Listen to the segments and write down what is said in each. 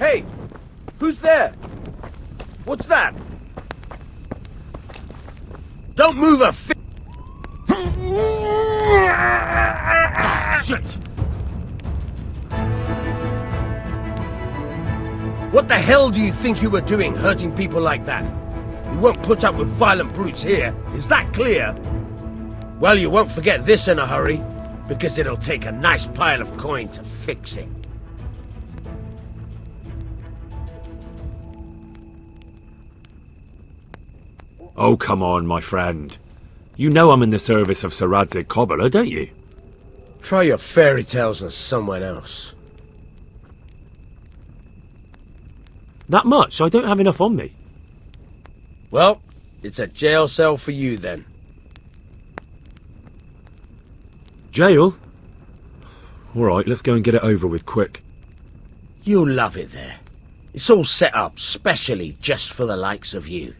Hey! Who's there? What's that? Don't move a fi- Shit! What the hell do you think you were doing, hurting people like that? You won't put up with violent brutes here, is that clear? Well, you won't forget this in a hurry, because it'll take a nice pile of coin to fix it. Oh, come on, my friend. You know I'm in the service of Sir Radzig Kobyla, don't you? Try your fairy tales on someone else. That much? I don't have enough on me. Well, it's a jail cell for you then. Jail? Alright, let's go and get it over with quick. You'll love it there. It's all set up specially just for the likes of you.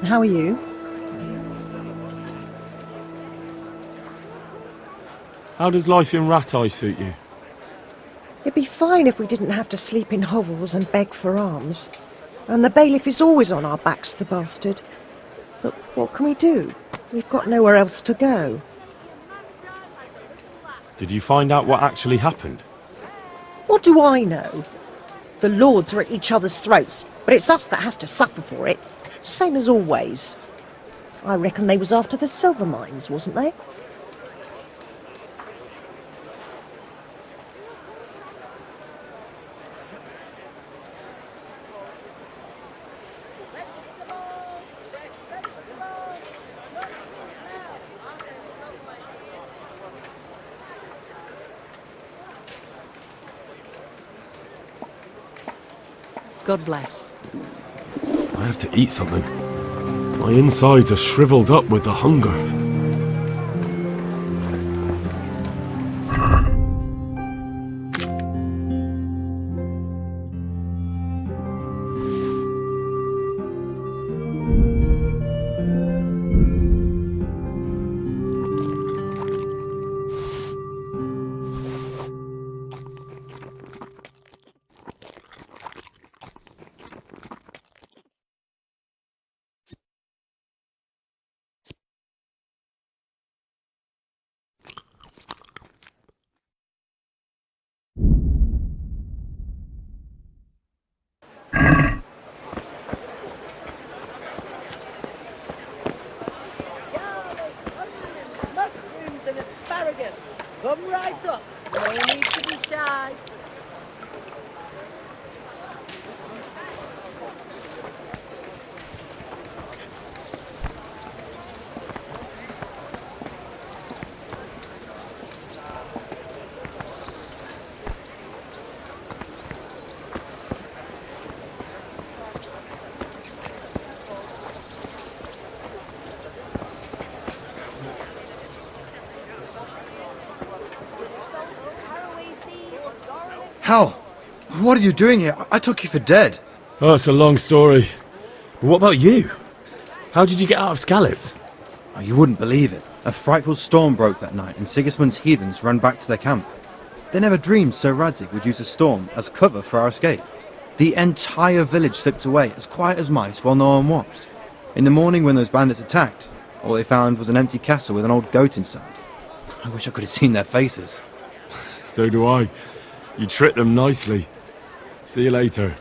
How are you? How does life in Rat Eye suit you? It'd be fine if we didn't have to sleep in hovels and beg for alms. And the bailiff is always on our backs, the bastard. But what can we do? We've got nowhere else to go. Did you find out what actually happened? What do I know? The lords are at each other's throats, but it's us that has to suffer for it. Same as always. I reckon they was after the silver mines, wasn't they? God bless. I have to eat something. My insides are shriveled up with the hunger. Mushrooms and asparagus. Come right up. No need to be shy. Hal, what are you doing here? I took you for dead. Oh, it's a long story. But what about you? How did you get out of Scallis? Oh, you wouldn't believe it. A frightful storm broke that night and Sigismund's heathens ran back to their camp. They never dreamed Sir Radzig would use a storm as cover for our escape. The entire village slipped away as quiet as mice while no one watched. In the morning when those bandits attacked, all they found was an empty castle with an old goat inside. I wish I could have seen their faces. So do I. You tricked them nicely. See you later.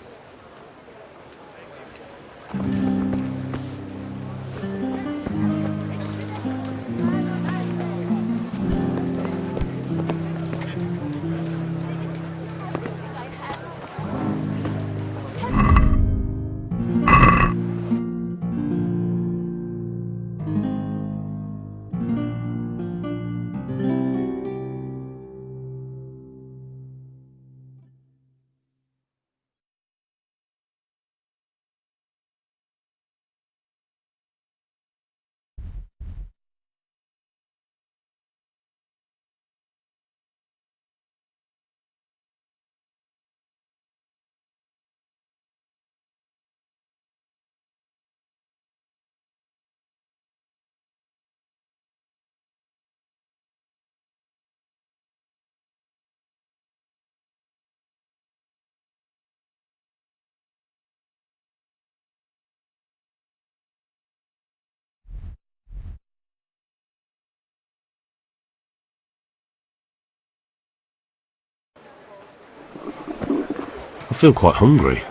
I feel quite hungry.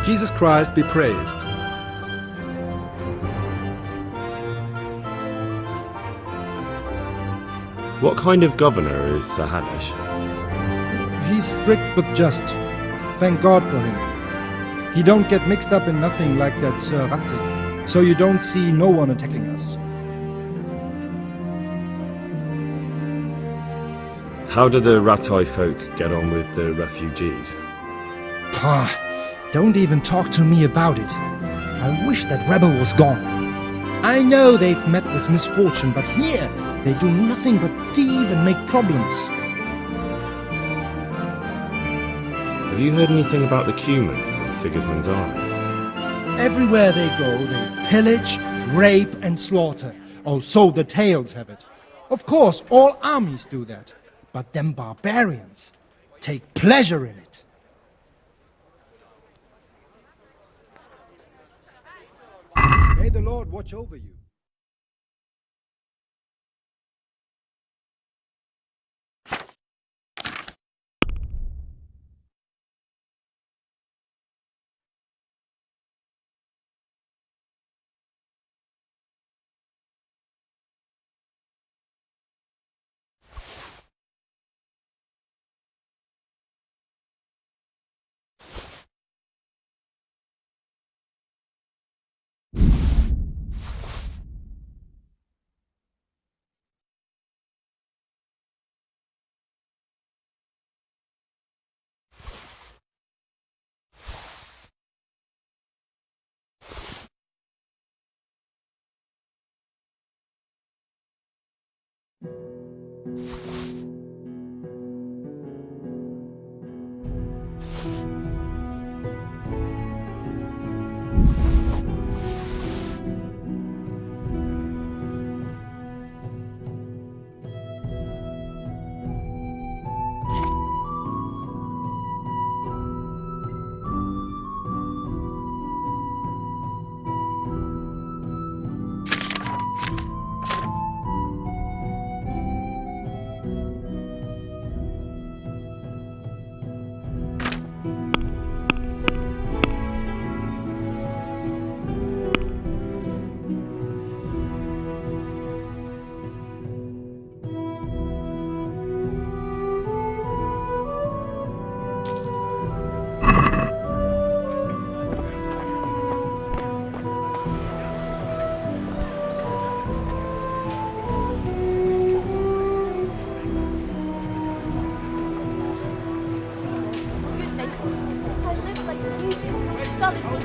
Jesus Christ be praised. What kind of governor is Sir Hanish? He's strict but just. Thank God for him. He don't get mixed up in nothing like that Sir Ratzik, so you don't see no one attacking us. How do the Ratai folk get on with the refugees? Pah, don't even talk to me about it. I wish that rebel was gone. I know they've met with misfortune, but here they do nothing but thieve and make problems. Have you heard anything about the Cumans in Sigismund's army? Everywhere they go, they pillage, rape and slaughter. Oh, so the tales have it. Of course, all armies do that. But them barbarians take pleasure in it. May the Lord watch over you.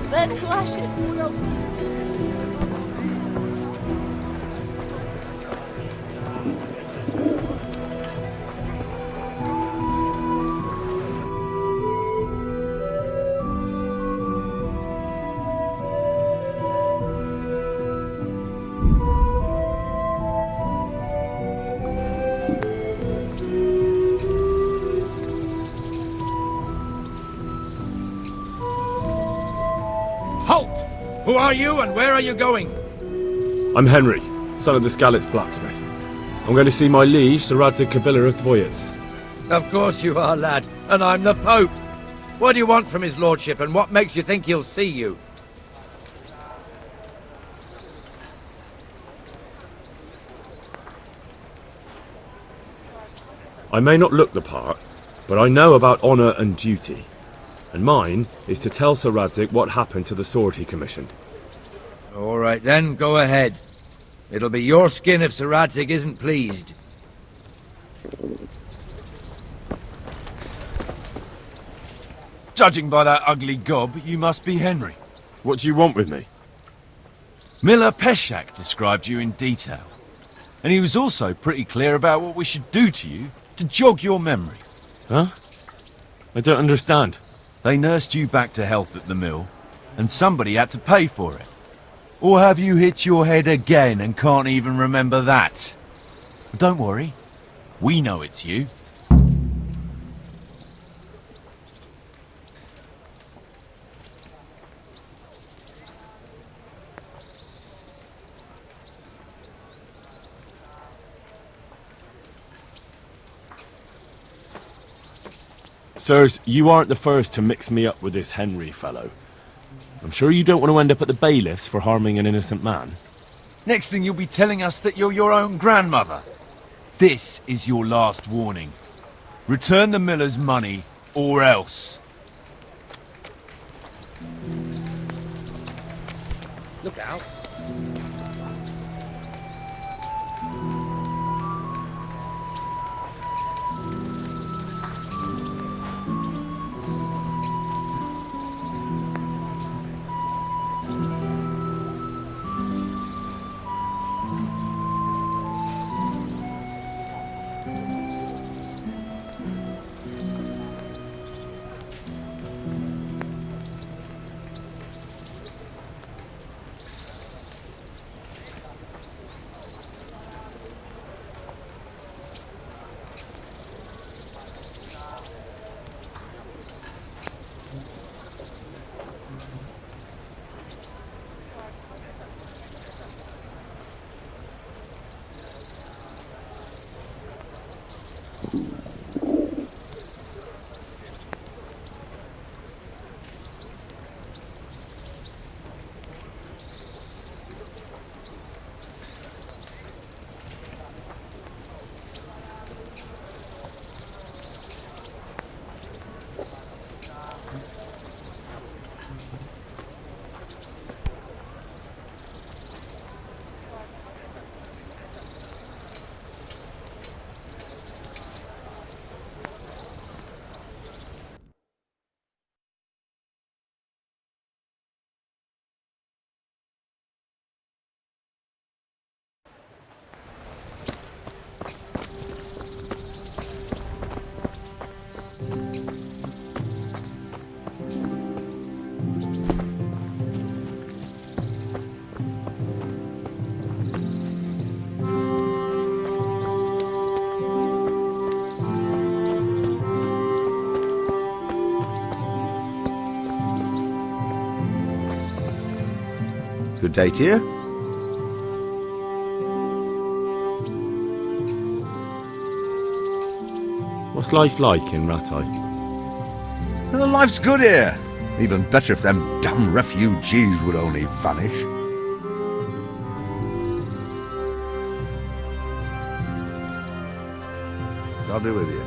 Burnt to ashes. Halt! Who are you and where are you going? I'm Henry, son of the Skalitz blacksmith. I'm going to see my liege, Sir Radzig Kobyla of Dvoyets. Of course you are, lad, and I'm the Pope. What do you want from his lordship, and what makes you think he'll see you? I may not look the part, but I know about honour and duty. And mine is to tell Sir Radzig what happened to the sword he commissioned. All right then, go ahead. It'll be your skin if Sir Radzig isn't pleased. Judging by that ugly gob, you must be Henry. What do you want with me? Miller Peshak described you in detail. And he was also pretty clear about what we should do to you to jog your memory. Huh? I don't understand. They nursed you back to health at the mill, and somebody had to pay for it. Or have you hit your head again and can't even remember that? Don't worry. We know it's you. Sirs, you aren't the first to mix me up with this Henry fellow. I'm sure you don't want to end up at the bailiffs for harming an innocent man. Next thing you'll be telling us that you're your own grandmother. This is your last warning. Return the miller's money, or else. Look out. Good day to you. What's life like in Rattay? Well, life's good here. Even better if them damn refugees would only vanish. God be with you.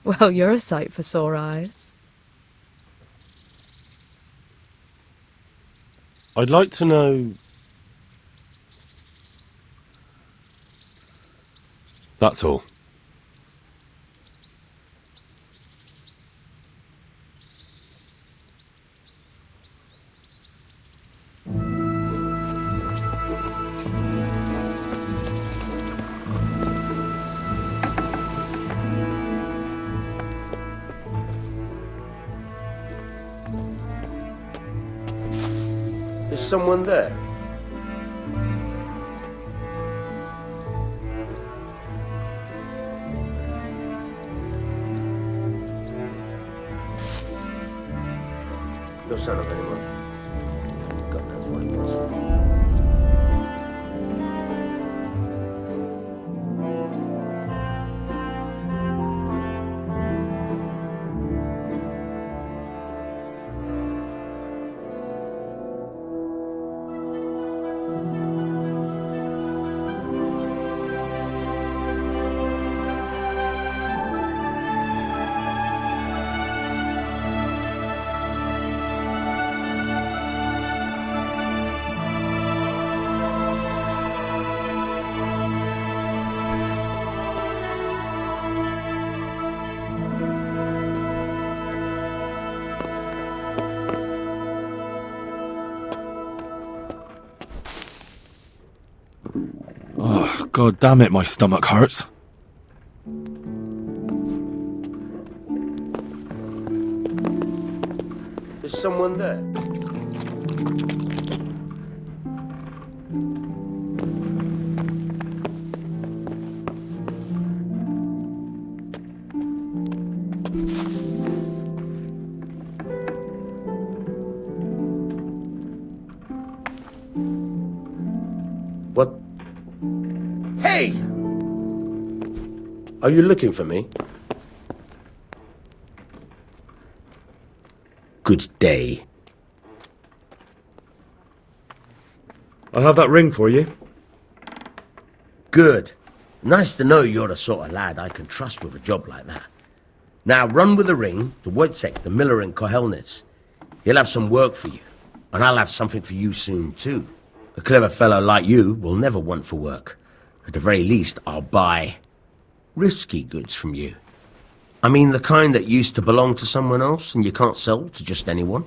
Well, you're a sight for sore eyes. I'd like to know... That's all. Is someone there? No sign of anyone. God knows what it was. Oh, God damn it, my stomach hurts. Is someone there? What? Hey! Are you looking for me? Good day. I have that ring for you. Good. Nice to know you're the sort of lad I can trust with a job like that. Now run with the ring to Wojciech, the miller in Kohelnitz. He'll have some work for you, and I'll have something for you soon too. A clever fellow like you will never want for work. At the very least, I'll buy risky goods from you. I mean the kind that used to belong to someone else and you can't sell to just anyone.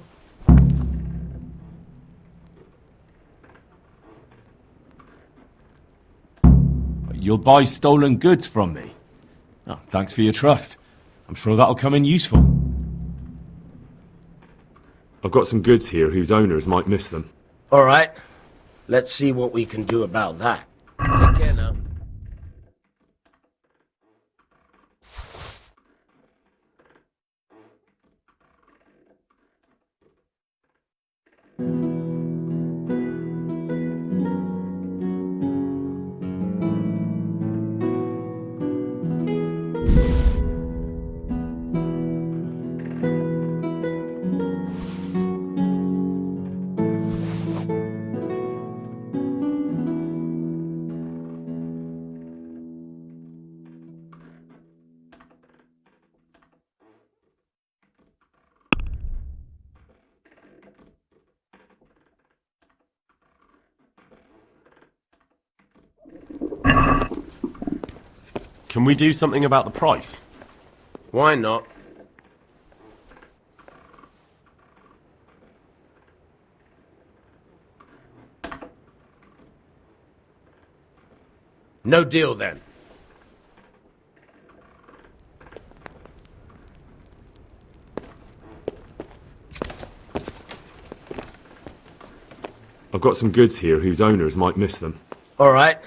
You'll buy stolen goods from me. Oh, thanks for your trust. I'm sure that'll come in useful. I've got some goods here whose owners might miss them. All right. Let's see what we can do about that. Take care now. Can we do something about the price? Why not? No deal then. I've got some goods here whose owners might miss them. All right.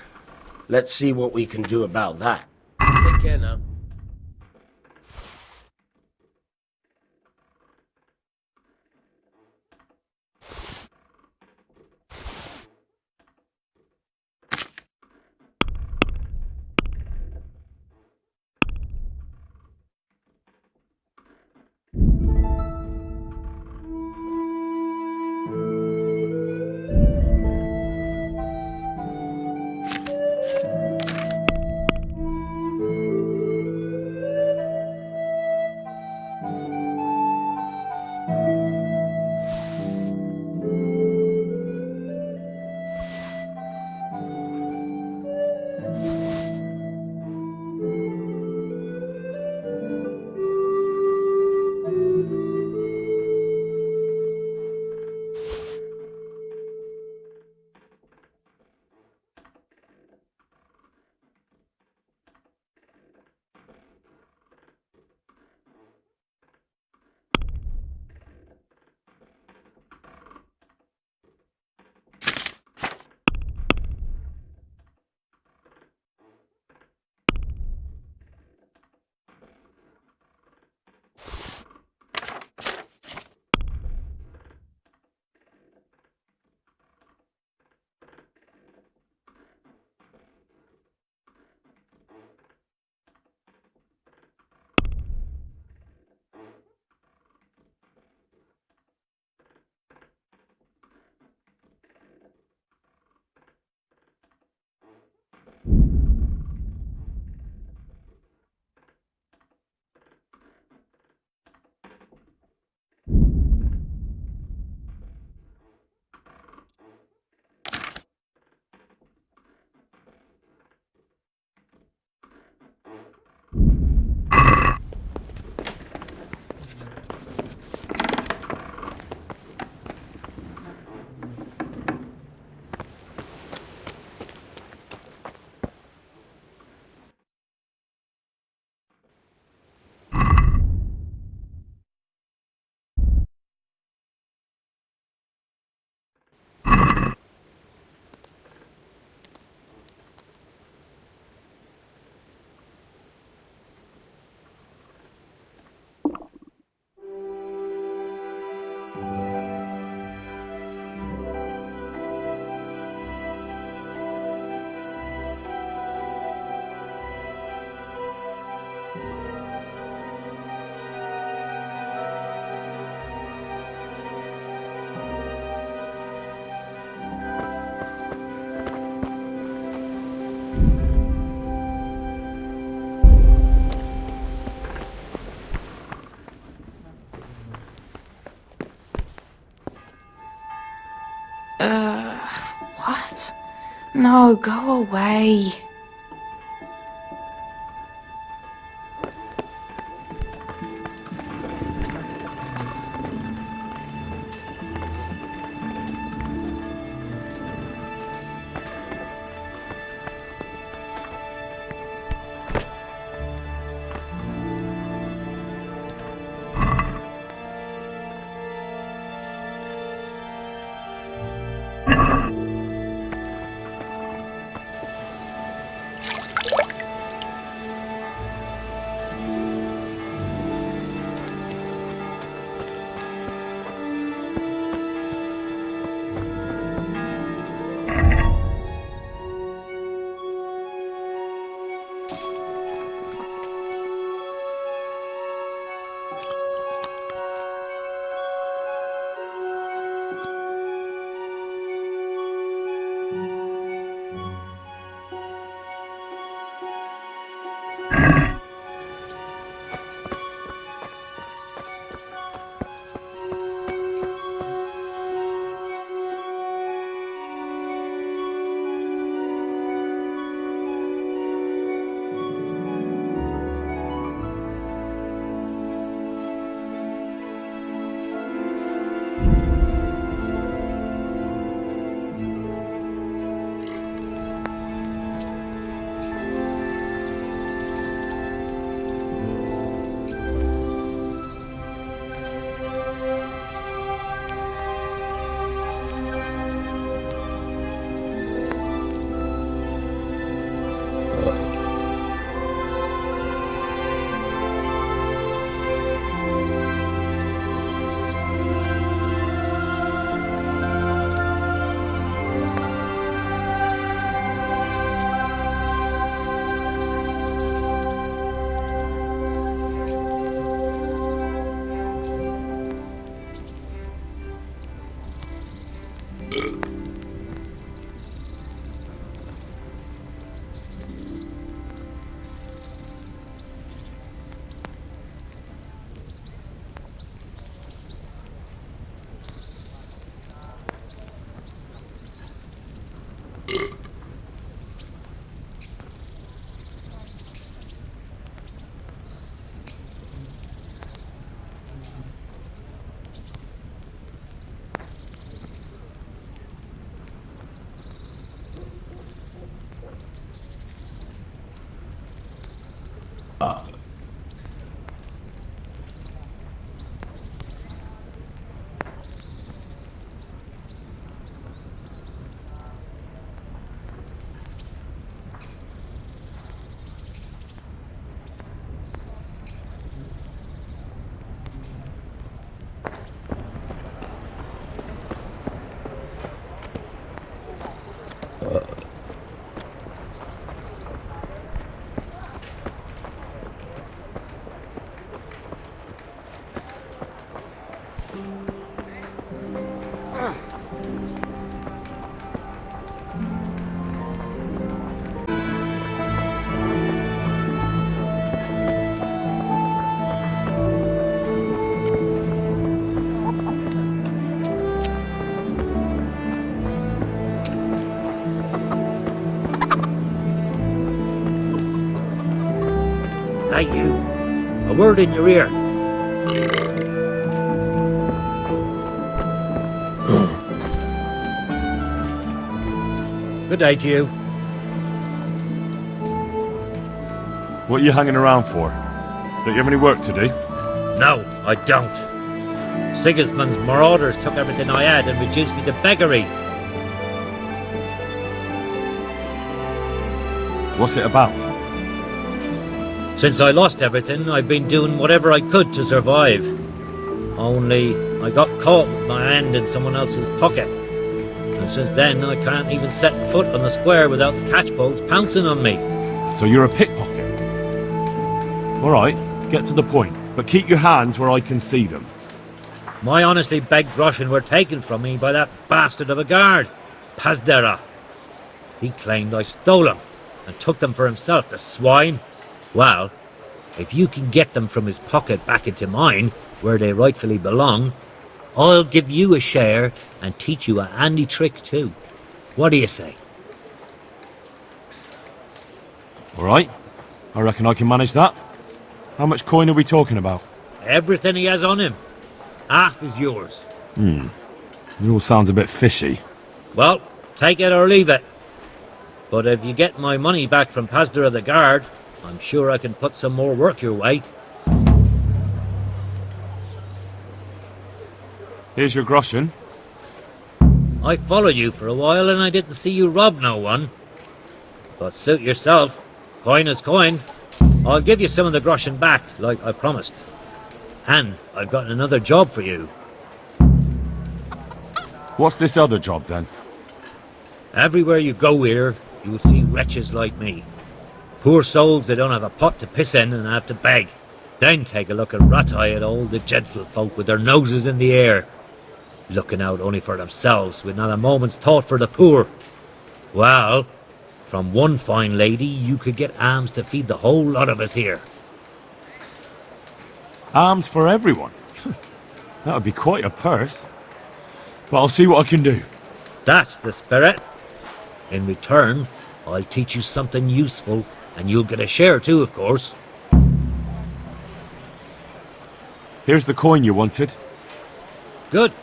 Let's see what we can do about that. Take care now. What? No, go away. Hey, you. A word in your ear. Good day to you. What are you hanging around for? Don't you have any work to do? No, I don't. Sigismund's marauders took everything I had and reduced me to beggary. What's it about? Since I lost everything, I've been doing whatever I could to survive. Only, I got caught with my hand in someone else's pocket. And since then, I can't even set foot on the square without the catchbolts pouncing on me. So you're a pickpocket? Alright, get to the point, but keep your hands where I can see them. My honestly begged groschen were taken from me by that bastard of a guard, Pazdera. He claimed I stole them and took them for himself, the swine. Well, if you can get them from his pocket back into mine, where they rightfully belong, I'll give you a share and teach you a handy trick too. What do you say? Alright, I reckon I can manage that. How much coin are we talking about? Everything he has on him. Half is yours. It all sounds a bit fishy. Well, take it or leave it. But if you get my money back from Pazdera the guard, I'm sure I can put some more work your way. Here's your groschen. I followed you for a while and I didn't see you rob no one. But suit yourself. Coin is coin. I'll give you some of the groschen back, like I promised. And I've got another job for you. What's this other job then? Everywhere you go here, you'll see wretches like me. Poor souls that don't have a pot to piss in and have to beg. Then take a look at Ratai at all the gentlefolk with their noses in the air, looking out only for themselves with not a moment's thought for the poor. Well, from one fine lady you could get alms to feed the whole lot of us here. Alms for everyone? That would be quite a purse. But I'll see what I can do. That's the spirit. In return, I'll teach you something useful, and you'll get a share too, of course. Here's the coin you wanted. Good.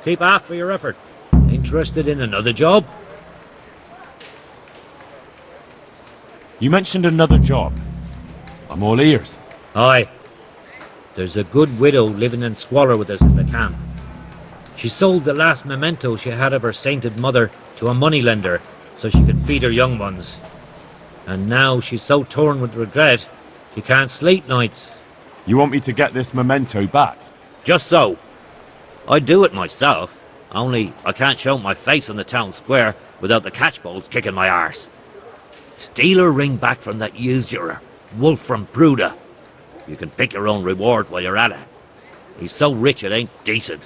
Keep after your effort. Interested in another job? You mentioned another job. I'm all ears. Aye. There's a good widow living in squalor with us in the camp. She sold the last memento she had of her sainted mother to a moneylender so she could feed her young ones. And now she's so torn with regret, she can't sleep nights. You want me to get this memento back? Just so. I'd do it myself, only I can't show my face on the town square without the catchbolts kicking my arse. Steal her ring back from that usurer, Wolf from Bruda. You can pick your own reward while you're at it. He's so rich it ain't decent.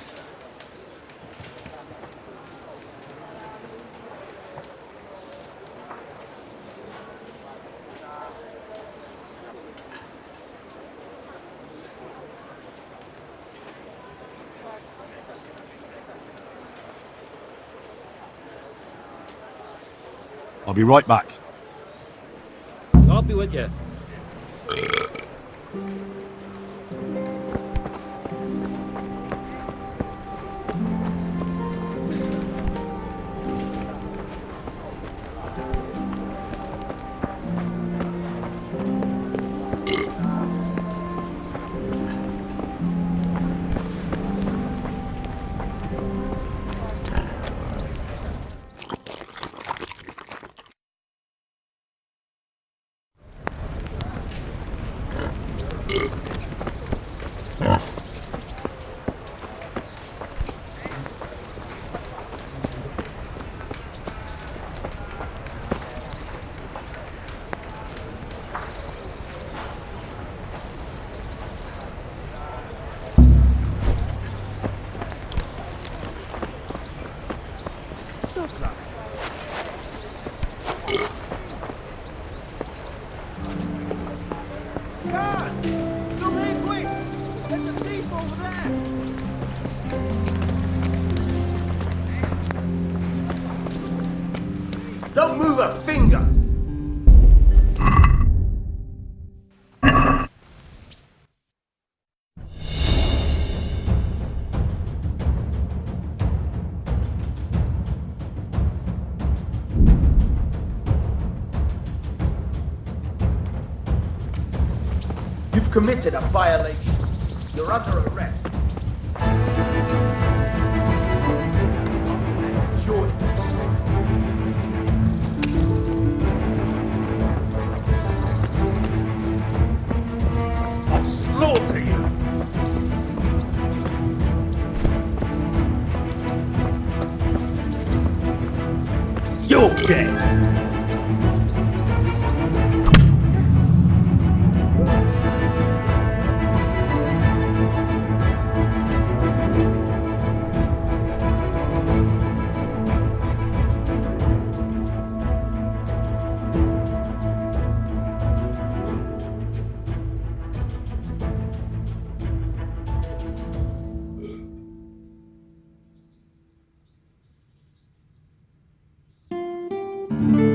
I'll be right back. I'll be with you. Don't move a finger! You've committed a violation. You're under arrest. Sure. I'll slaughter you! You're dead! Thank you.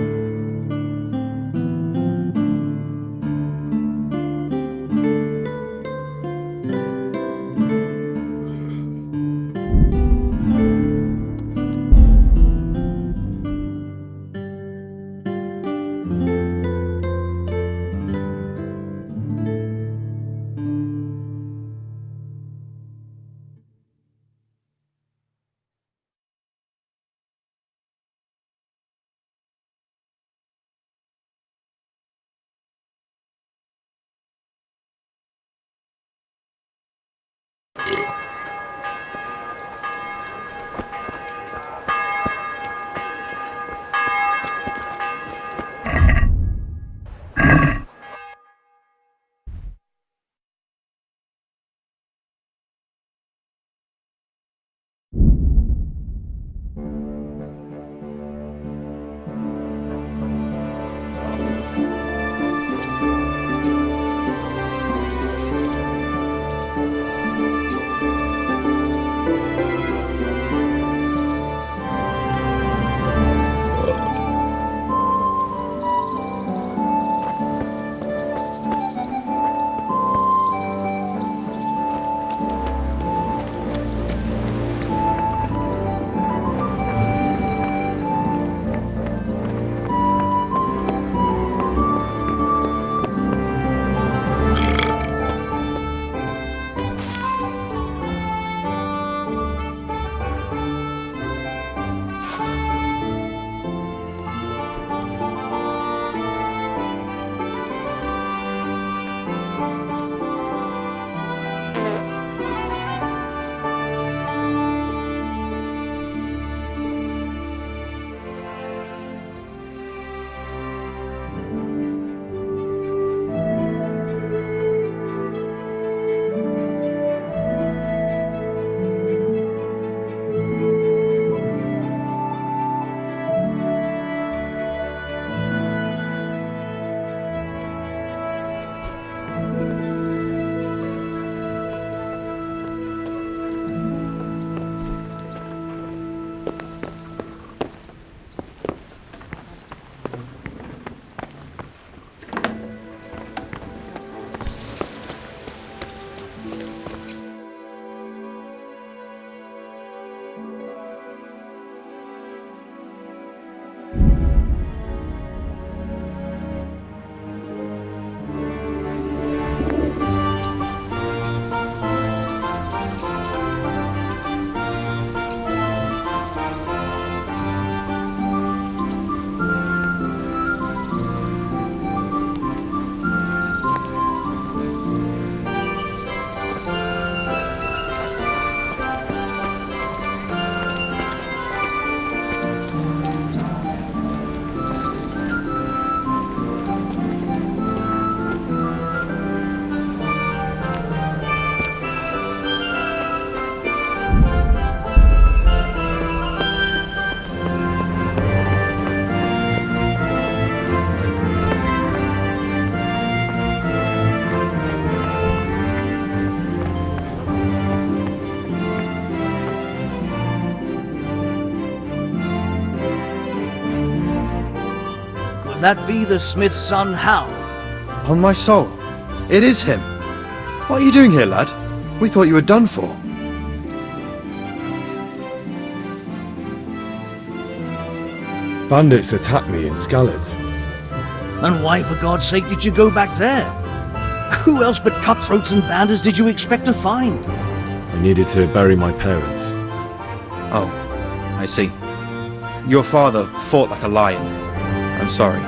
that be the smith's son, Hal? On my soul, it is him. What are you doing here, lad? We thought you were done for. Bandits attacked me in Skalitz. And why, for God's sake, did you go back there? Who else but cutthroats and bandits did you expect to find? I needed to bury my parents. Oh, I see. Your father fought like a lion. I'm sorry.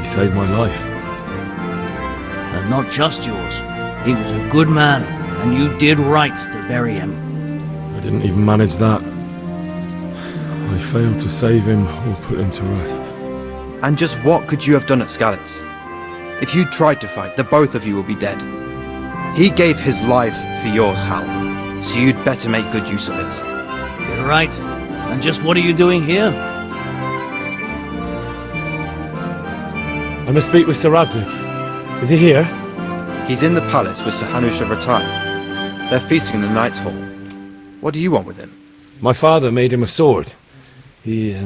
He saved my life. And not just yours. He was a good man, and you did right to bury him. I didn't even manage that. I failed to save him or put him to rest. And just what could you have done at Skalitz? If you tried to fight, the both of you will be dead. He gave his life for yours, Hal, so you'd better make good use of it. You're right. And just what are you doing here? I must speak with Sir Radzig. Is he here? He's in the palace with Sir Hanush of Rattay. They're feasting in the Knight's Hall. What do you want with him? My father made him a sword. He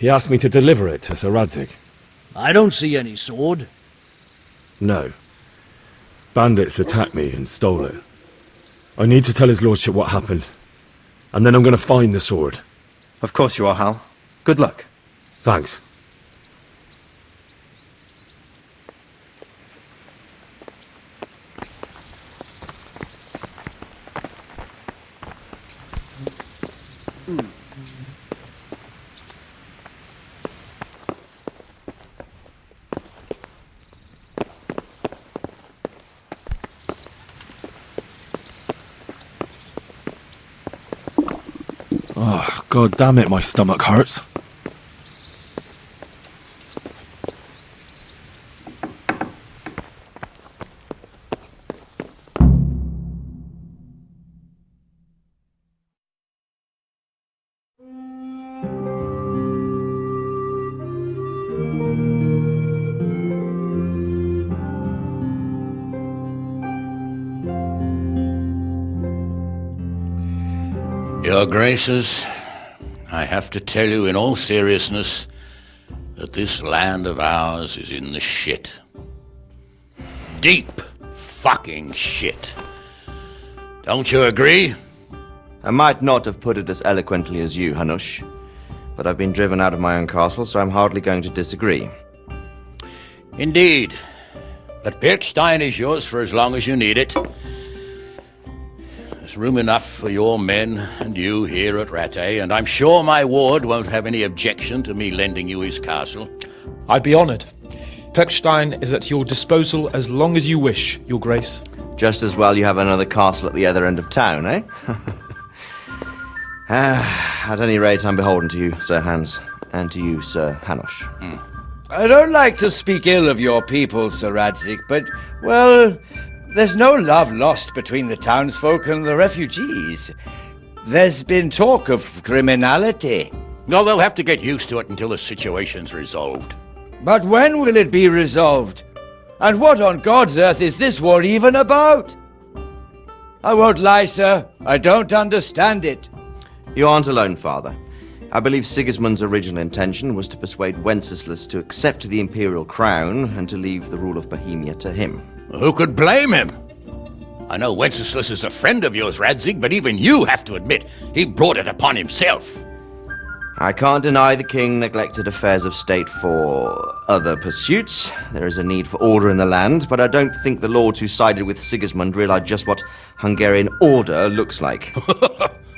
asked me to deliver it to Sir Radzig. I don't see any sword. No. Bandits attacked me and stole it. I need to tell his lordship what happened. And then I'm going to find the sword. Of course you are, Hal. Good luck. Thanks. Oh, God damn it, my stomach hurts. Your Graces, I have to tell you in all seriousness that this land of ours is in the shit. Deep fucking shit. Don't you agree? I might not have put it as eloquently as you, Hanush, but I've been driven out of my own castle, so I'm hardly going to disagree. Indeed. But Birkstein is yours for as long as you need it. There's room enough for your men and you here at Rattay, and I'm sure my ward won't have any objection to me lending you his castle. I'd be honoured. Birkstein is at your disposal as long as you wish, Your Grace. Just as well you have another castle at the other end of town, eh? At any rate, I'm beholden to you, Sir Hans, and to you, Sir Hanush. I don't like to speak ill of your people, Sir Radzig, but, well, there's no love lost between the townsfolk and the refugees. There's been talk of criminality. No, they'll have to get used to it until the situation's resolved. But when will it be resolved? And what on God's earth is this war even about? I won't lie, sir. I don't understand it. You aren't alone, Father. I believe Sigismund's original intention was to persuade Wenceslas to accept the imperial crown and to leave the rule of Bohemia to him. Who could blame him? I know Wenceslas is a friend of yours, Radzig, but even you have to admit he brought it upon himself. I can't deny the king neglected affairs of state for other pursuits. There is a need for order in the land, but I don't think the lords who sided with Sigismund realized just what Hungarian order looks like.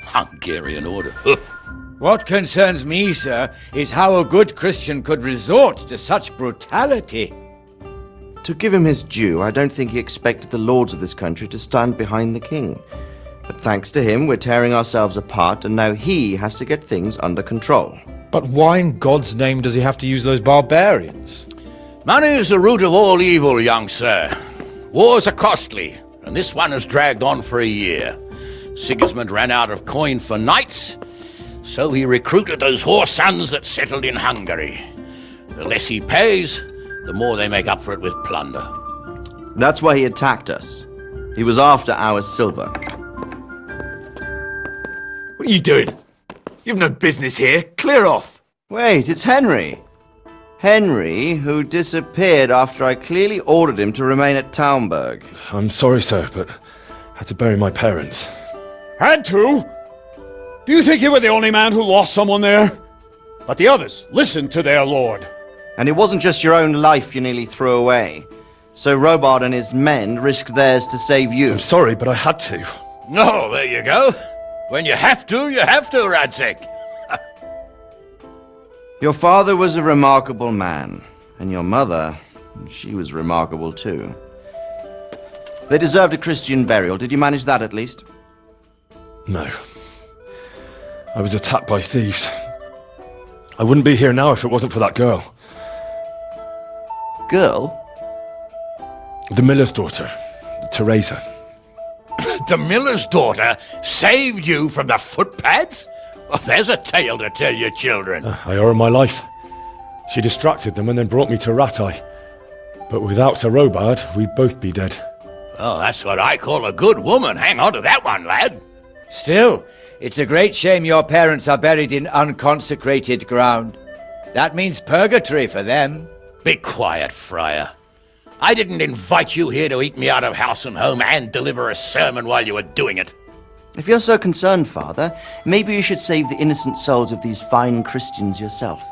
Hungarian order? What concerns me, sir, is how a good Christian could resort to such brutality. To give him his due, I don't think he expected the lords of this country to stand behind the king. But thanks to him, we're tearing ourselves apart, and now he has to get things under control. But why in God's name does he have to use those barbarians? Money is the root of all evil, young sir. Wars are costly, and this one has dragged on for a year. Sigismund ran out of coin for knights, so he recruited those whore sons that settled in Hungary. The less he pays, the more they make up for it with plunder. That's why he attacked us. He was after our silver. What are you doing? You've no business here. Clear off. Wait, it's Henry. Henry, who disappeared after I clearly ordered him to remain at Townburg. I'm sorry, sir, but I had to bury my parents. Had to? Do you think you were the only man who lost someone there? But the others listened to their lord. And it wasn't just your own life you nearly threw away. So Robard and his men risked theirs to save you. I'm sorry, but I had to. Oh, there you go. When you have to, Radzig. Your father was a remarkable man, and your mother, she was remarkable too. They deserved a Christian burial. Did you manage that at least? No. I was attacked by thieves. I wouldn't be here now if it wasn't for that girl. Girl? The miller's daughter, Teresa. The miller's daughter saved you from the footpads? Well, there's a tale to tell your children. I owe her my life. She distracted them and then brought me to Rattay. But without Sir Robard, we'd both be dead. Oh, that's what I call a good woman. Hang on to that one, lad. Still, it's a great shame your parents are buried in unconsecrated ground. That means purgatory for them. Be quiet, Friar. I didn't invite you here to eat me out of house and home and deliver a sermon while you were doing it. If you're so concerned, Father, maybe you should save the innocent souls of these fine Christians yourself.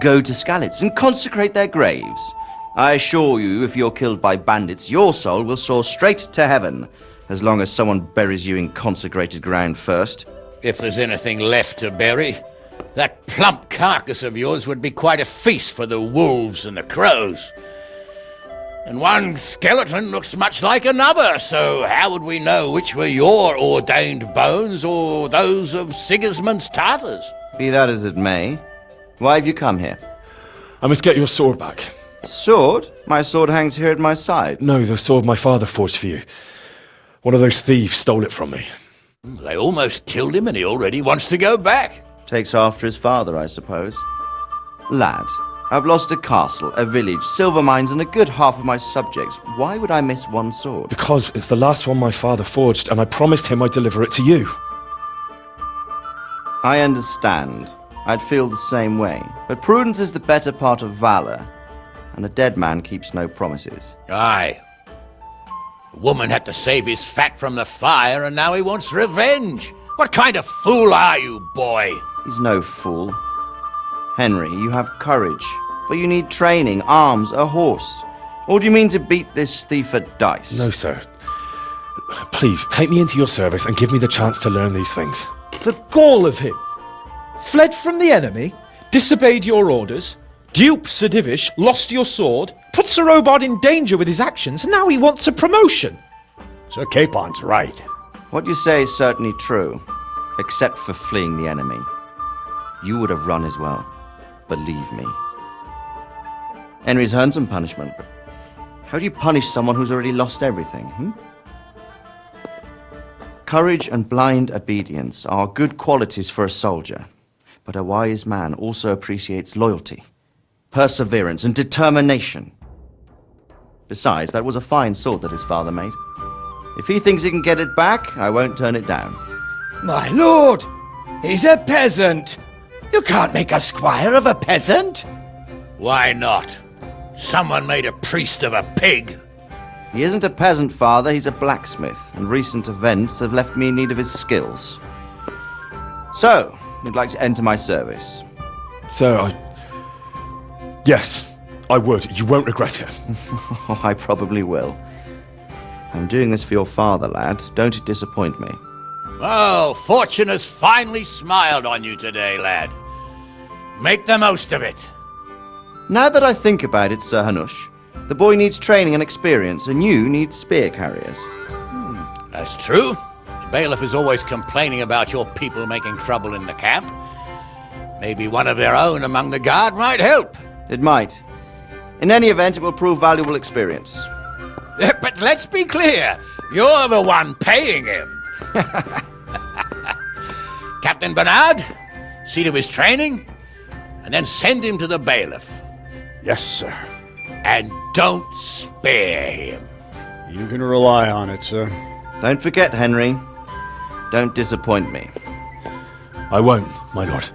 Go to Skalitz and consecrate their graves. I assure you, if you're killed by bandits, your soul will soar straight to heaven, as long as someone buries you in consecrated ground first. If there's anything left to bury, that plump carcass of yours would be quite a feast for the wolves and the crows. And one skeleton looks much like another, so how would we know which were your ordained bones or those of Sigismund's Tartars? Be that as it may, why have you come here? I must get your sword back. Sword? My sword hangs here at my side. No, the sword my father forged for you. One of those thieves stole it from me. They almost killed him and he already wants to go back. Takes after his father, I suppose. Lad, I've lost a castle, a village, silver mines, and a good half of my subjects. Why would I miss one sword? Because it's the last one my father forged, and I promised him I'd deliver it to you. I understand. I'd feel the same way. But prudence is the better part of valor, and a dead man keeps no promises. Aye. The woman had to save his fat from the fire, and now he wants revenge. What kind of fool are you, boy? He's no fool. Henry, you have courage, but you need training, arms, a horse. Or do you mean to beat this thief at dice? No, sir. Please, take me into your service and give me the chance to learn these things. The gall of him! Fled from the enemy, disobeyed your orders, duped Sir Divish, lost your sword, put Sir Robard in danger with his actions, and now he wants a promotion. Sir Capon's right. What you say is certainly true, except for fleeing the enemy. You would have run as well. Believe me. Henry's earned some punishment, but how do you punish someone who's already lost everything, Courage and blind obedience are good qualities for a soldier, but a wise man also appreciates loyalty, perseverance, and determination. Besides, that was a fine sword that his father made. If he thinks he can get it back, I won't turn it down. My lord, he's a peasant. You can't make a squire of a peasant. Why not? Someone made a priest of a pig. He isn't a peasant, father, he's a blacksmith, and recent events have left me in need of his skills. So, you'd like to enter my service? Sir, Yes, I would. You won't regret it. I probably will. I'm doing this for your father, lad. Don't disappoint me. Oh, fortune has finally smiled on you today, lad. Make the most of it. Now that I think about it, Sir Hanush, the boy needs training and experience, and you need spear carriers. That's true. The bailiff is always complaining about your people making trouble in the camp. Maybe one of their own among the guard might help. It might. In any event, it will prove valuable experience. But let's be clear. You're the one paying him. Captain Bernard, see to his training, and then send him to the bailiff. Yes, sir. And don't spare him. You can rely on it, sir. Don't forget, Henry. Don't disappoint me. I won't, my lord.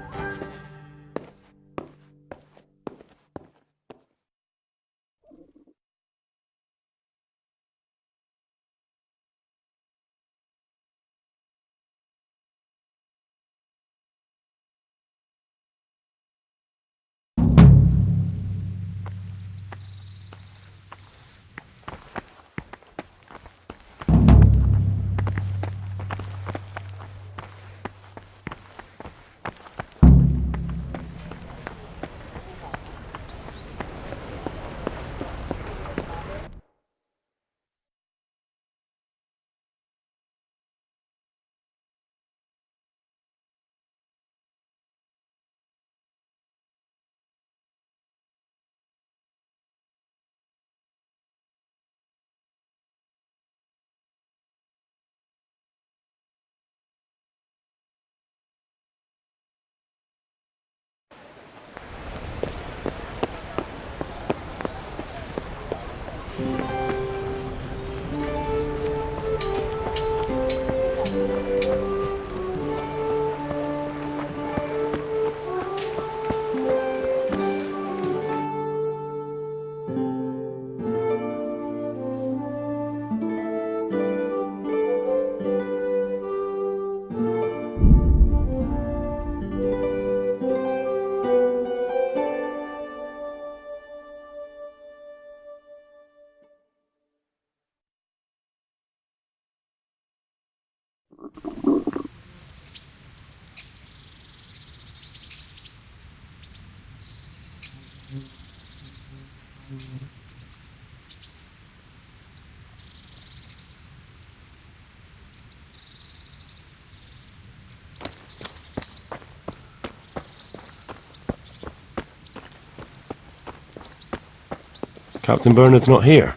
Captain Bernard's not here.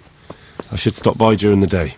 I should stop by during the day.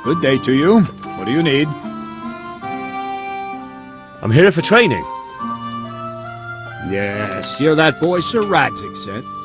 Good day to you. What do you need? I'm here for training. Yes, you're that boy Sir Radzig sent.